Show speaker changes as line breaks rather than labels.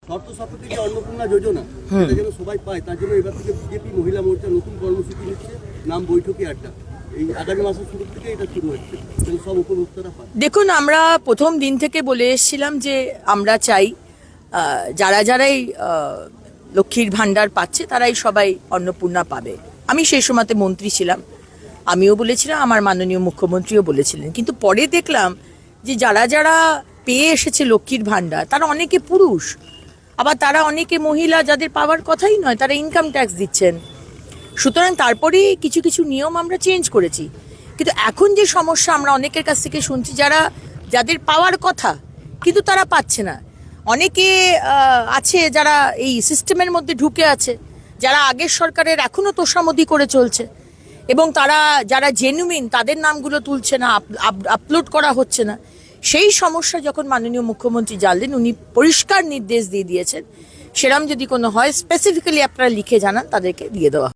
শর্ত সাপেক্ষে যে অন্নপূর্ণা যোজনা এটা যেন সবাই পায়, তার জন্য এবার থেকে বিজেপি মহিলা মোর্চা নতুন কর্মসূচি নিচ্ছে, নাম বৈঠকি আড্ডা। এই আগামী মাসের শুরু থেকে এটা শুরু হচ্ছে, সব উপভোক্তারা পায়।
দেখুন, আমরা প্রথম দিন থেকে বলে এসেছিলাম যে আমরা চাই যারাই লক্ষ্মীর ভাণ্ডার পাচ্ছে তারাই সবাই অন্নপূর্ণা পাবে। আমি সেই সময়তে মন্ত্রী ছিলাম, আমিও বলেছিলাম, আমার মাননীয় মুখ্যমন্ত্রীও বলেছিলেন। কিন্তু পরে দেখলাম যে যারা পেয়ে এসেছে লক্ষ্মীর ভাণ্ডার তারা অনেকে পুরুষ, আবার তারা অনেকে মহিলা যাদের পাওয়ার কথাই নয়, তারা ইনকাম ট্যাক্স দিচ্ছেন। সুতরাং তারপরেই কিছু নিয়ম আমরা চেঞ্জ করেছি। কিন্তু এখন যে সমস্যা আমরা অনেকের কাছ থেকে শুনছি, যাদের পাওয়ার কথা কিন্তু তারা পাচ্ছে না। অনেকে আছে যারা এই সিস্টেমের মধ্যে ঢুকে আছে, যারা আগের সরকারের এখনো তোষামোদি করে চলছে, এবং যারা জেনুইন তাদের নামগুলো তুলছে না, আপলোড করা হচ্ছে না। সেই সমস্যা যখন মাননীয় মুখ্যমন্ত্রী জানলেন, উনি পরিষ্কার নির্দেশ দিয়ে দিয়েছেন সেরকম যদি কোনো হয় স্পেসিফিক্যালি আপনারা লিখে জানান, তাদেরকে দিয়ে দেওয়া।